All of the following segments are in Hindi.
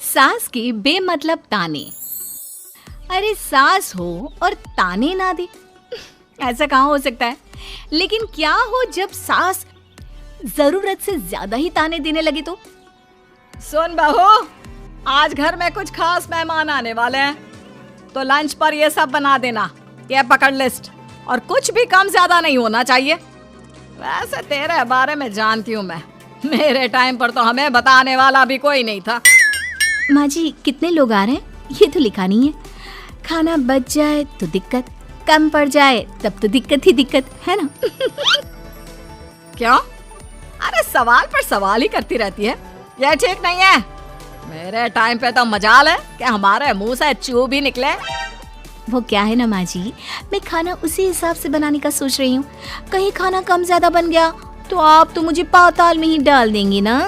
सास के बेमतलब ताने। अरे सास हो और ताने ना दे, ऐसा कहाँ हो सकता है। लेकिन क्या हो जब सास जरूरत से ज्यादा ही ताने देने लगे तो। सुन बहू, आज घर में कुछ खास मेहमान आने वाले हैं, तो लंच पर ये सब बना देना। ये पकड़ लिस्ट, और कुछ भी कम ज्यादा नहीं होना चाहिए। वैसे तेरे बारे में जानती हूँ मैं, मेरे टाइम पर तो हमें बताने वाला भी कोई नहीं था। माँ जी कितने लोग आ रहे हैं ये तो लिखा नहीं है। खाना बच जाए तो दिक्कत, कम पड़ जाए तब तो दिक्कत ही दिक्कत है ना। क्यों? अरे सवाल पर सवाल ही करती रहती है, ये ठीक नहीं है। मेरे टाइम पे तो मजाल है कि हमारे मुंह से चू भी निकले। वो क्या है ना माँ जी, मैं खाना उसी हिसाब से बनाने का सोच रही हूँ। कहीं खाना कम ज्यादा बन गया तो आप तो मुझे पाताल में ही डाल देंगी ना।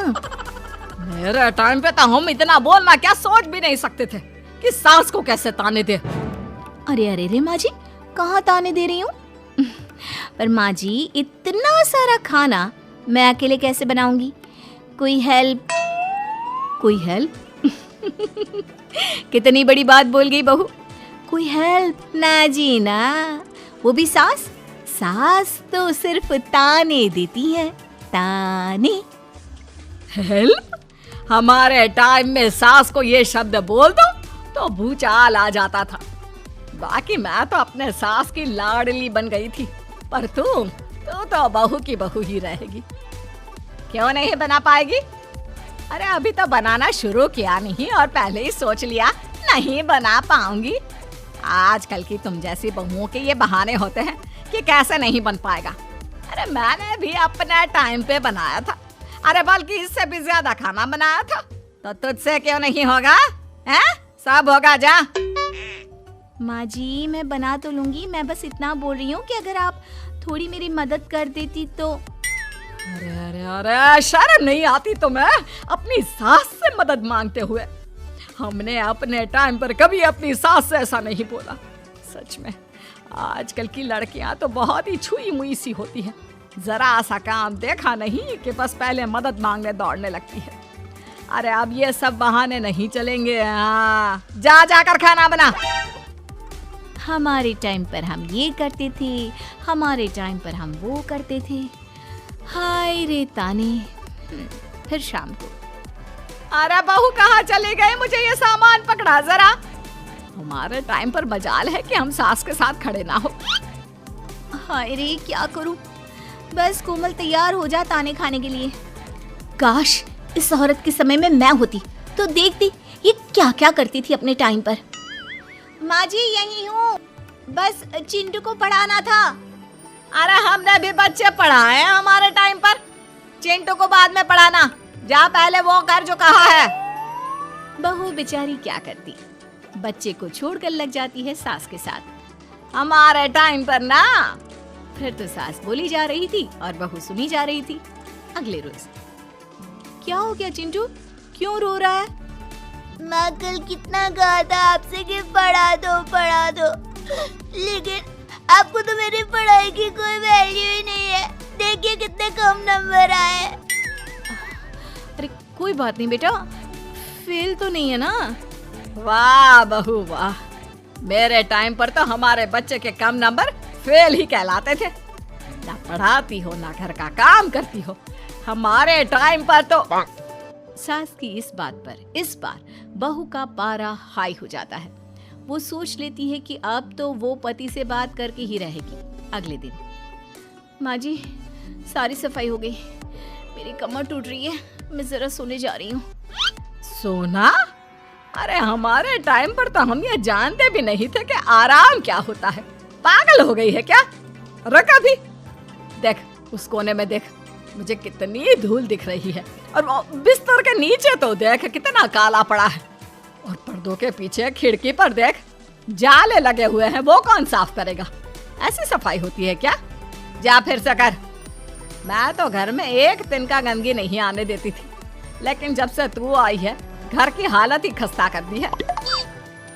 मेरे टाइम पे तो हम इतना बोलना क्या सोच भी नहीं सकते थे कि सास को कैसे ताने दे। अरे अरे रे माँ जी, कहाँ ताने दे रही हूँ। पर माँ जी इतना सारा खाना मैं अकेले कैसे बनाऊंगी। कोई हेल्प, कोई हेल्प। कितनी बड़ी बात बोल गई बहू। कोई हेल्प ना जी ना, वो भी सास। सास तो सिर्फ ताने देती है, ताने। हेल्प? हमारे टाइम में सास को ये शब्द बोल दो तो भूचाल आ जाता था। बाकी मैं तो अपने सास की लाडली बन गई थी, पर तू तो बहू की बहू ही रहेगी। क्यों नहीं बना पाएगी? अरे अभी तो बनाना शुरू किया नहीं और पहले ही सोच लिया नहीं बना पाऊंगी। आजकल की तुम जैसी बहुओं के ये बहाने होते हैं कि कैसे नहीं बन पाएगा। अरे मैंने भी अपने टाइम पे बनाया था, अरे बल्कि इससे भी ज्यादा खाना बनाया था, तो तुझसे क्यों नहीं होगा? हैं? सब होगा जा। माँ जी मैं बना तो लूंगी, मैं बस इतना बोल रही हूँ कि अगर आप थोड़ी मेरी मदद कर देती तो। अरे अरे अरे, शर्म नहीं आती तुम्हें अपनी सास से मदद मांगते हुए? हमने अपने टाइम पर कभी अपनी सास से ऐसा नहीं बोला। सच में आजकल की लड़कियां तो बहुत ही छुई मुई सी होती हैं। जरा सा काम देखा नहीं कि बस पहले मदद मांगने दौड़ने लगती है। अरे अब ये सब बहाने नहीं चलेंगे। हाँ, जा जाकर खाना बना। हमारे टाइम पर हम ये करते थे, हमारे टाइम पर हम वो करते थे। हाय रे ताने। फिर शाम को। अरे बहू कहाँ चली गई? मुझे ये सामान पकड़ा जरा। हमारे टाइम पर मजाल है कि हम सास के साथ खड़े ना हो। हाय रे क्या करूं, बस कोमल तैयार हो जा ताने खाने के लिए। काश इस औरत के समय में मैं होती तो देखती ये क्या क्या करती थी अपने टाइम पर। माँ जी यही हूँ, बस चिंटू को पढ़ाना था। अरे हमने भी बच्चे पढ़ाए हैं हमारे टाइम पर, चिंटू को बाद में पढ़ाना। जा पहले वो कर जो कहा है। बहू बेचारी क्या करती, बच्चे को छोड़कर लग जाती है सास के साथ। हमारे टाइम पर ना। फिर तो सास बोली जा रही थी और बहू सुनी जा रही थी। अगले रोज। क्या हो गया चिंटू, क्यों रो रहा है? माँ कल कितना कहा था आपसे कि पढ़ा दो, लेकिन आपको तो मेरी पढ़ाई की कोई वैल्यू ही नहीं है। देखिए कितने कम नंबर आए। अरे कोई बात नहीं बेटा, फेल तो नहीं है ना। वाह बहू वाह, मेरे टाइम पर तो हमारे बच्चे के कम नंबर फेल ही कहलाते थे। ना पढ़ाती हो ना घर का काम करती हो। हमारे टाइम पर तो। सास की इस बात पर इस बार बहू का पारा हाई हो जाता है। वो सोच लेती है कि अब तो वो पति से बात करके ही रहेगी। अगले दिन। माँ जी सारी सफाई हो गई, मेरी कमर टूट रही है, मैं जरा सोने जा रही हूँ। सोना? अरे हमारे टाइम पर तो हम ये जानते भी नहीं थे कि आराम क्या होता है। पागल हो गई है क्या? रुक अभी, देख उस कोने में देख, मुझे कितनी धूल दिख रही है। और बिस्तर के नीचे तो देख कितना काला पड़ा है। और पर्दों के पीछे खिड़की पर देख जाले लगे हुए हैं, वो कौन साफ करेगा? ऐसी सफाई होती है क्या? जा फिर से कर। मैं तो घर में एक दिन का गंदगी नहीं आने देती थी, लेकिन जब से तू आई है घर की हालत ही खस्ता कर दी है।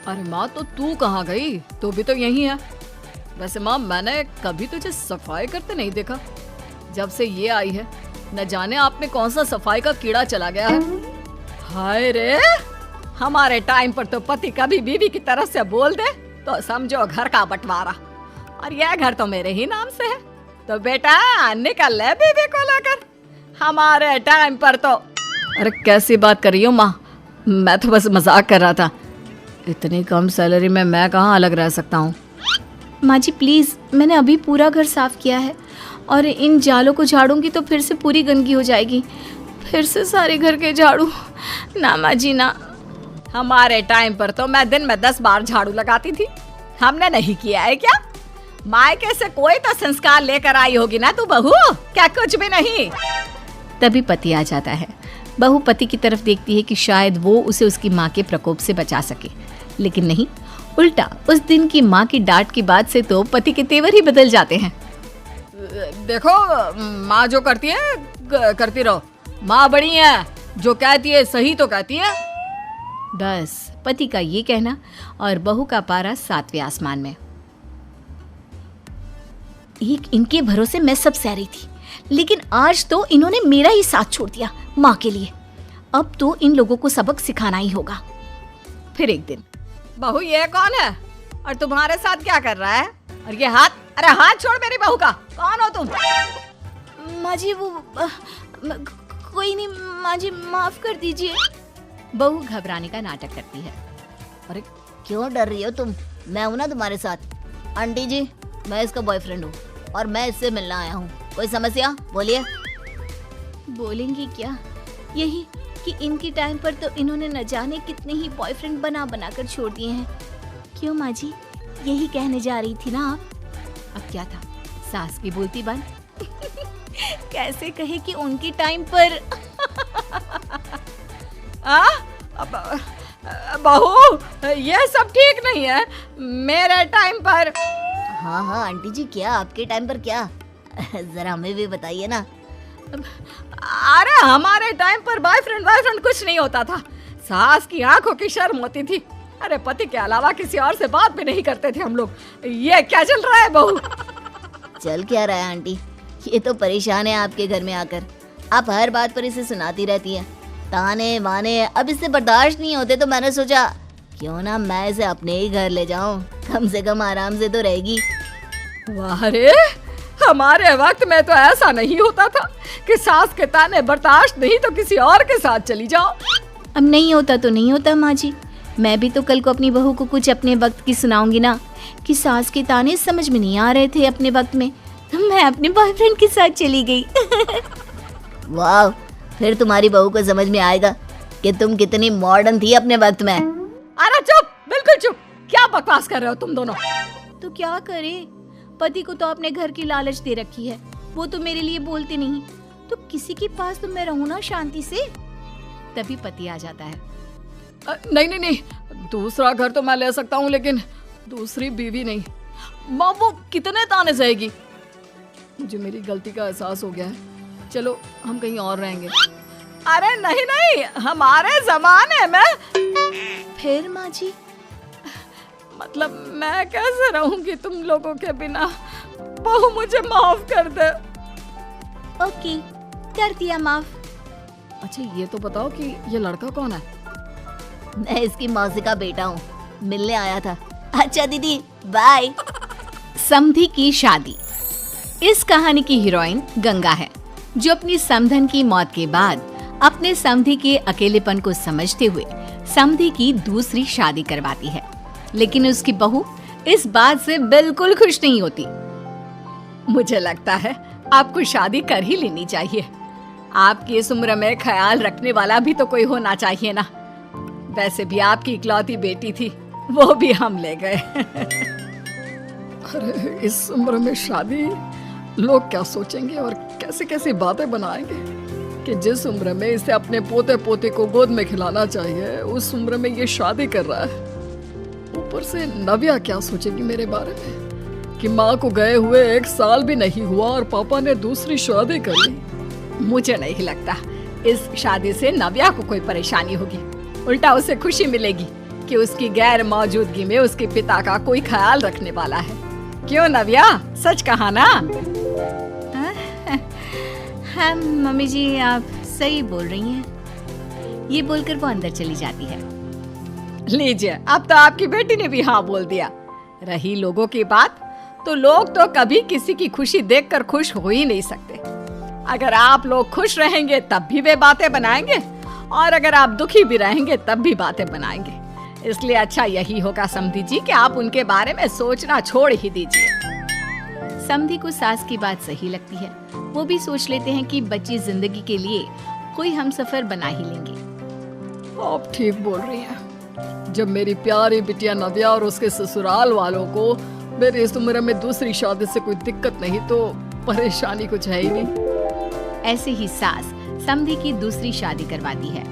अरे माँ तो तू कहाँ गई? तू भी तो यही है। वैसे माँ मैंने कभी तुझे सफाई करते नहीं देखा। जब से ये आई है न जाने आप में कौन सा सफाई का कीड़ा चला गया है। हाय रे, हमारे टाइम पर तो पति कभी बीवी की तरफ से बोल दे तो समझो घर का बंटवारा, और यह घर तो मेरे ही नाम से है। तो बेटा निकल ले बीवी को लेकर। हमारे टाइम पर तो। अरे कैसी बात कर रही हो माँ, मैं तो बस मजाक कर रहा था। इतनी कम सैलरी में मैं कहाँ अलग रह सकता हूँ। माँ जी प्लीज़, मैंने अभी पूरा घर साफ किया है और इन जालों को झाड़ूंगी तो फिर से पूरी गंदगी हो जाएगी, फिर से सारे घर के झाड़ू। ना माँ जी ना। हमारे टाइम पर तो मैं दिन में 10 बार झाड़ू लगाती थी, हमने नहीं किया है क्या? मायके से कोई तो संस्कार लेकर आई होगी ना तू बहू, क्या कुछ भी नहीं? तभी पति आ जाता है। बहू पति की तरफ देखती है कि शायद वो उसे उसकी माँ के प्रकोप से बचा सके, लेकिन नहीं, उल्टा उस दिन की माँ की डांट की बात से तो पति के तेवर ही बदल जाते हैं। देखो माँ जो करती है करती रहो, माँ बड़ी है, जो कहती है सही तो कहती है। बस पति का ये कहना और बहू का पारा 7वें आसमान में। इनके भरोसे मैं सब सह रही थी, लेकिन आज तो इन्होंने मेरा ही साथ छोड़ दिया माँ के लिए। अब तो इन लोगों को सबक सिखाना ही होगा। फिर एक दिन, बहू ये कौन है और तुम्हारे साथ क्या कर रहा है? और ये हाथ, अरे हाथ छोड़ मेरी बहू का। कौन हो तुम? माँ जी वो कोई नहीं माँ जी, माफ कर दीजिए। बहू घबराने का नाटक करती है। अरे क्यों डर रही हो तुम? मैं हूं ना तुम्हारे साथ। आंटी जी, मैं इसका बॉयफ्रेंड हूँ और मैं इससे मिलना आया हूँ। कोई समस्या? बोलिए। बोलेंगी क्या? यही कि इनकी टाइम पर तो इन्होंने न जाने कितने ही बॉयफ्रेंड बना बना कर छोड़ दिए हैं। क्यों माँ जी, यही कहने जा रही थी ना आप? अब क्या था, सास की बोलती बंद। कैसे कहे कि उनकी टाइम पर। बहू ये सब ठीक नहीं है। मेरे टाइम पर। हाँ हाँ आंटी जी, क्या आपके टाइम पर क्या? जरा हमें भी बताइए ना। अरे हमारे टाइम पर बॉयफ्रेंड कुछ नहीं होता था। सास की आंखों की शर्म होती थी। अरे पति के अलावा किसी और से बात भी नहीं करते थे हम लोग। ये क्या चल रहा है बहू? चल क्या रहा है आंटी? ये तो परेशान है आपके घर में आकर। आप हर बात पर इसे सुनाती रहती है, ताने माने। अब इससे बर्दाश्त नहीं होते तो मैंने सोचा क्यों ना मैं इसे अपने ही घर ले जाऊं, कम से कम आराम से तो रहेगी। वाह रे, हमारे वक्त में तो ऐसा नहीं होता था कि सास के ताने बर्दाश्त नहीं तो किसी और के साथ चली जाओ। अब नहीं होता तो नहीं होता माँ जी। मैं भी तो कल को अपनी बहू को कुछ अपने वक्त की सुनाऊंगी ना, कि सास के ताने समझ में नहीं आ रहे थे अपने वक्त में, तो मैं अपने बॉयफ्रेंड के साथ चली गई। वाह, फिर तुम्हारी बहू को समझ में आएगा कि तुम कितनी मॉडर्न थी अपने वक्त में। अरे चुप, बिल्कुल चुप। क्या बकवास कर रहे हो तुम दोनों? तो क्या करे, पति को तो अपने घर की लालच दे रखी है, वो तो मेरे लिए बोलते नहीं, तो किसी के पास तो मैं रहूं ना शांति से। तभी पति आ जाता है। नहीं, दूसरा घर तो मैं ले सकता हूँ, लेकिन दूसरी बीवी नहीं। माँ वो कितने ताने सहेगी? मुझे मेरी गलती का एहसास हो गया है, चलो हम कहीं और रहेंगे। अरे नहीं, हमारे जमाने में। फिर माँ जी? मतलब मैं कैसे रहूंगी तुम लोगों के बिना? बहू मुझे माफ कर दे। ओके, कर दिया माफ। अच्छा ये तो बताओ कि ये लड़का कौन है? मैं इसकी मौसी का बेटा हूँ, मिलने आया था। अच्छा दीदी, बाय। समधी की शादी। इस कहानी की हीरोइन गंगा है, जो अपनी समधन की मौत के बाद अपने समधी के अकेलेपन को समझते हुए समधी की दूसरी शादी करवाती है। लेकिन उसकी बहू इस बात से बिल्कुल खुश नहीं होती। मुझे लगता है आपको शादी कर ही लेनी चाहिए। आपकी इस उम्र में ख्याल रखने वाला भी तो कोई होना चाहिए ना। वैसे भी आपकी इकलौती बेटी थी, वो भी हम ले गए। अरे इस उम्र में शादी, लोग क्या सोचेंगे और कैसे कैसी बातें बनाएंगे कि जिस उम्र में इसे अपने पोते पोते को गोद में खिलाना चाहिए, उस उम्र में ये शादी कर रहा है। ऊपर से नव्या क्या सोचेगी मेरे बारे में कि माँ को गए हुए 1 साल भी नहीं हुआ और पापा ने दूसरी शादी कर ली। मुझे नहीं लगता इस शादी से नव्या को कोई परेशानी होगी, उल्टा उसे खुशी मिलेगी कि उसकी गैर मौजूदगी में उसके पिता का कोई ख्याल रखने वाला है। क्यों नव्या, सच कहा ना? हाँ मम्मी जी, आप सही बोल रही हैं। ये बोलकर वो अंदर चली जाती है। लीजिए, अब तो आपकी बेटी ने भी हाँ बोल दिया। रही लोगों की बात, तो लोग तो कभी किसी की खुशी देखकर खुश हो ही नहीं सकते। अगर आप लोग खुश रहेंगे तब भी वे बातें बनाएंगे, और अगर आप दुखी भी रहेंगे तब भी बातें बनाएंगे। इसलिए अच्छा यही होगा समधी जी कि आप उनके बारे में सोचना छोड़ ही दीजिए। समधी को सास की बात सही लगती है। वो भी सोच लेते हैं कि बच्ची जिंदगी के लिए कोई हमसफर बना ही लेंगे। आप ठीक बोल रही हैं। जब मेरी प्यारी बिटिया नव्या और उसके ससुराल वालों को मेरी इस उम्र में दूसरी शादी से कोई दिक्कत नहीं, तो परेशानी कुछ है ही नहीं। ऐसे ही सास समधी की दूसरी शादी करवाती है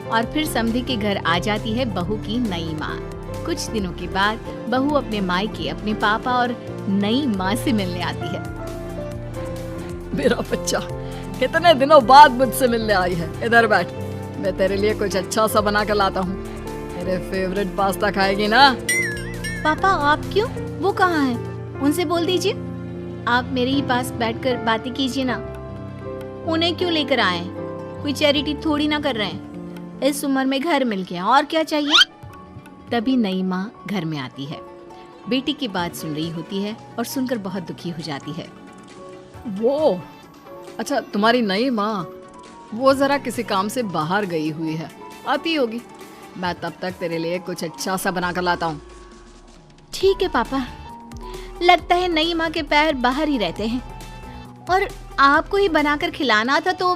और फिर समधी के घर आ जाती है बहू की नई माँ। कुछ दिनों के बाद बहू अपने मायके अपने पापा और नई माँ से मिलने आती है। मेरा बच्चा कितने दिनों बाद मुझसे मिलने आई है। इधर बैठ, मैं तेरे लिए कुछ अच्छा सा बना कर लाता हूँ। मेरे फेवरेट पास्ता खाएगी ना? पापा आप क्यों? वो कहाँ है? उनसे बोल दीजिए। आप मेरे ही पास बैठकर बातें कीजिए ना। उन्हें क्यों लेकर आए? कोई चैरिटी थोड़ी ना कर रहे हैं। इस उम्र में घर मिल गया, और क्या चाहिए? तभी नई माँ घर में आती है। बेटी की बात सुन रही होती है और सुनकर बहुत दुखी हो जाती है। वो अच्छा, तुम्हारी नई माँ वो जरा किसी काम से बाहर गई हुई है, आती होगी। मैं तब तक तेरे लिए कुछ अच्छा सा बना कर लाता हूँ। ठीक है पापा। लगता है नई माँ के पैर बाहर ही रहते हैं, और आपको ही बनाकर खिलाना था तो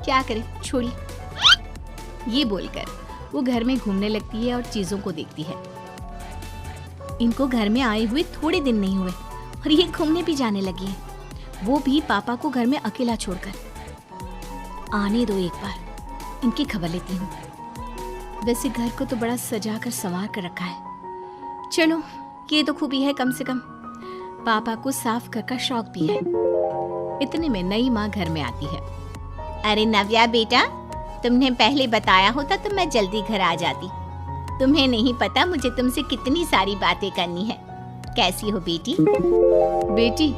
क्या करें, छोड़िए। ये बोलकर वो घर में घूमने लगती है और चीजों को देखती है। इनको घर में आए हुए थोड़े दिन नहीं हुए और ये घूमने भी जाने लगी है, वो भी पापा को घर में अकेला छोड़कर। आने दो, एक बार इनकी खबर लेती हूँ। वैसे घर को तो बड़ा सजा कर संवार कर रखा है। चलो, ये तो खूबी है, कम से कम पापा को साफ कर का शौक भी है। इतने में नई माँ घर में आती है। अरे नव्या बेटा, तुमने पहले बताया होता तो मैं जल्दी घर आ जाती। तुम्हें नहीं पता मुझे तुमसे कितनी सारी बातें करनी है। कैसी हो बेटी? बेटी?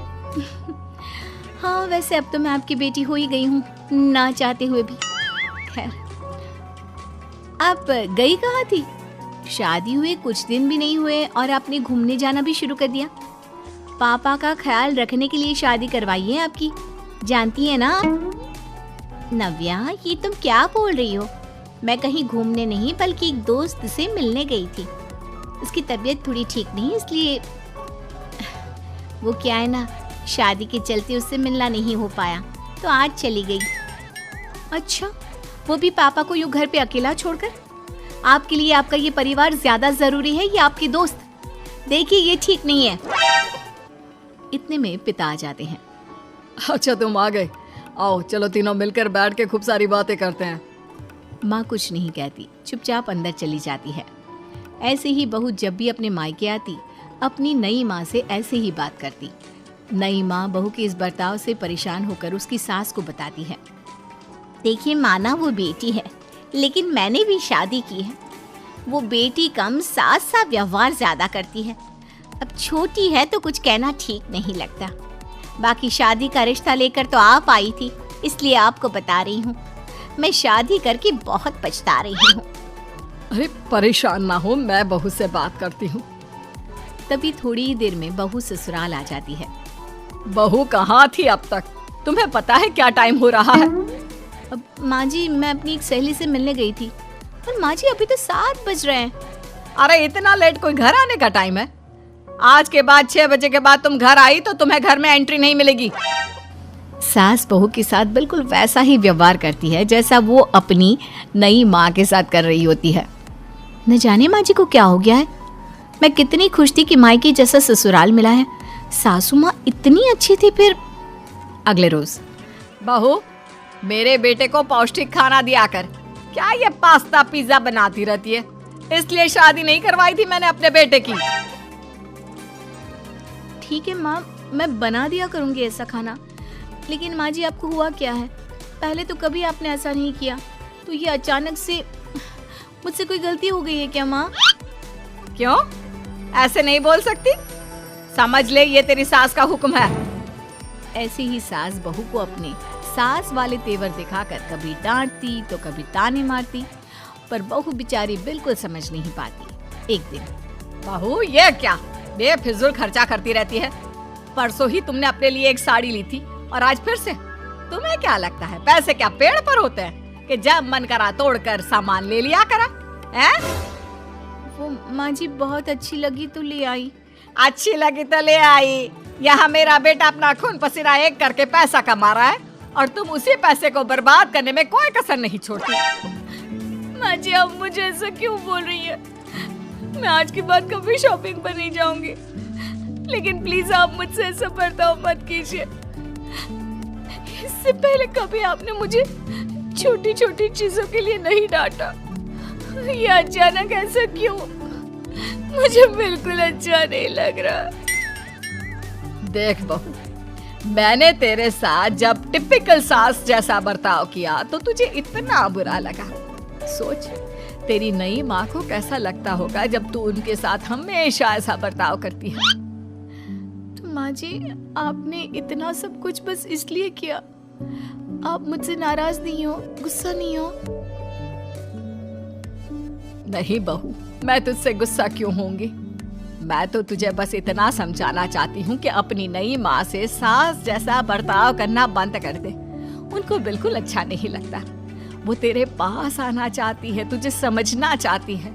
हाँ, वैसे अब तो मैं आपकी बेटी हो ही गई हूँ, ना चाहते हुए भी। खैर, आप गई कहाँ थी? शादी हुए कुछ दिन भी नहीं हुए और आपने घूमने जाना भी शुरू कर दिया। पापा का ख्याल रखने के लिए शादी करवाई है आपकी, जानती है ना? नव्या, ये तुम क्या बोल रही हो? मैं कहीं घूमने नहीं बल्कि एक दोस्त से मिलने गई थी। उसकी तबीयत थोड़ी ठीक नहीं, इसलिए वो क्या है ना, शादी के चलते उससे मिलना नहीं हो पाया, तो आज चली गई। अच्छा, वो भी पापा को यूं घर पे अकेला छोड़कर? आपके लिए आपका ये परिवार ज्यादा जरूरी है या आपके दोस्त? देखिए, ये ठीक नहीं है। इतने में पिता आ जाते हैं। अच्छा, तुम आ गए। आओ, चलो तीनों मिलकर बैठ के खूब सारी बातें करते हैं। माँ कुछ नहीं कहती, चुपचाप अंदर चली जाती है। ऐसे ही बहू जब भी अपने मायके आती, अपनी नई माँ से ऐसे ही बात करती। नई माँ बहू के इस बर्ताव से परेशान होकर उसकी सास को बताती है। देखिए, माना वो बेटी है, लेकिन मैंने भी शादी की है। वो बेटी कम, सास सा व्यवहार ज्यादा करती है। अब छोटी है तो कुछ कहना ठीक नहीं लगता। बाकी शादी का रिश्ता लेकर तो आप आई थी, इसलिए आपको बता रही हूँ। मैं शादी करके बहुत पछता रही हूँ। अरे परेशान ना हो, मैं बहू से बात करती हूँ। तभी थोड़ी ही देर में बहू ससुराल आ जाती है। बहू कहाँ थी अब तक? तुम्हें पता है क्या टाइम हो रहा है? अब माँ जी, मैं अपनी एक सहेली से मिलने गई थी। पर माँ जी, अभी तो 7 बज रहे हैं। अरे इतना लेट कोई घर आने का टाइम है? आज के बाद 6 बजे के बाद तुम घर आई तो तुम्हें घर में एंट्री नहीं मिलेगी। सास बहू के साथ बिल्कुल वैसा ही व्यवहार करती है जैसा वो अपनी नई माँ के साथ कर रही होती है। न जाने माँ जी को क्या हो गया है। मैं कितनी खुश थी कि मायके जैसा ससुराल मिला है। सासू माँ इतनी अच्छी थी। फिर अगले रोज, बहू, मेरे बेटे को पौष्टिक खाना दिया कर। क्या ये पास्ता पिज्जा बनाती रहती है? इसलिए शादी नहीं करवाई थी मैंने अपने बेटे की। ठीक है माँ, मैं बना दिया करूँगी ऐसा खाना। लेकिन माँ जी, आपको हुआ क्या है? पहले तो कभी आपने ऐसा नहीं किया, तो ये अचानक से मुझसे कोई गलती हो गई है क्या माँ? क्यों? ऐसे नहीं बोल सकती। समझ ले, ये तेरी सास का हुक्म है। ऐसे ही सास बहू को अपने सास वाले तेवर दिखाकर कभी डांटती तो कभी ताने मारती, पर बहू बेचारी बिल्कुल समझ नहीं पाती। एक दिन बहू ये क्या बेफिजूल खर्चा करती रहती है। परसों ही तुमने अपने लिए एक साड़ी ली थी और आज फिर से। तुम्हें क्या लगता है पैसे क्या पेड़ पर होते हैं कि जब मन करा तोड़कर सामान ले लिया करा है? वो माँ जी बहुत अच्छी लगी तो ले आई। अच्छी लगी तो ले आई। यहाँ मेरा बेटा अपना खून पसीना एक करके पैसा कमा रहा है और तुम उसी पैसे को बर्बाद करने में कोई कसर नहीं छोड़ती। माँ जी आप मुझे ऐसा क्यों बोल रही है? मैं आज के बाद कभी शॉपिंग पर नहीं जाऊंगी, लेकिन प्लीज आप मुझसे ऐसा बर्ताव मत कीजिए। इससे पहले कभी आपने मुझे छोटी छोटी चीजों के लिए नहीं डांटा। ये अचानक ऐसा क्यों? मुझे बिल्कुल अच्छा नहीं लग रहा। देख बहू, मैंने तेरे साथ जब टिपिकल सास जैसा बर्ताव किया तो तुझे इतना बुरा लगा। सोच तेरी नई माँ को कैसा लगता होगा जब तू उनके साथ हमेशा ऐसा बर्ताव करती है। तो माँ जी आपने इतना सब कुछ बस इसलिए किया? आप मुझसे नाराज नहीं हो, गुस्सा नहीं हो? नहीं बहू, मैं तुझसे गुस्सा क्यों होंगी? मैं तो तुझे बस इतना समझाना चाहती हूँ कि अपनी नई माँ से सास जैसा बर्ताव करना बंद कर दे। उनको बिल्कुल अच्छा नहीं लगता। वो तेरे पास आना चाहती है, तुझे समझना चाहती है,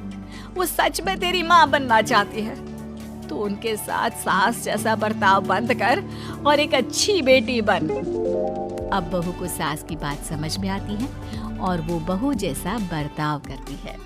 वो सच में तेरी माँ बनना चाहती है। तो उनके साथ सास जैसा बर्ताव बंद कर और एक अच्छी बेटी बन। अब बहू को सास की बात समझ में आती है और वो बहू जैसा बर्ताव करती है।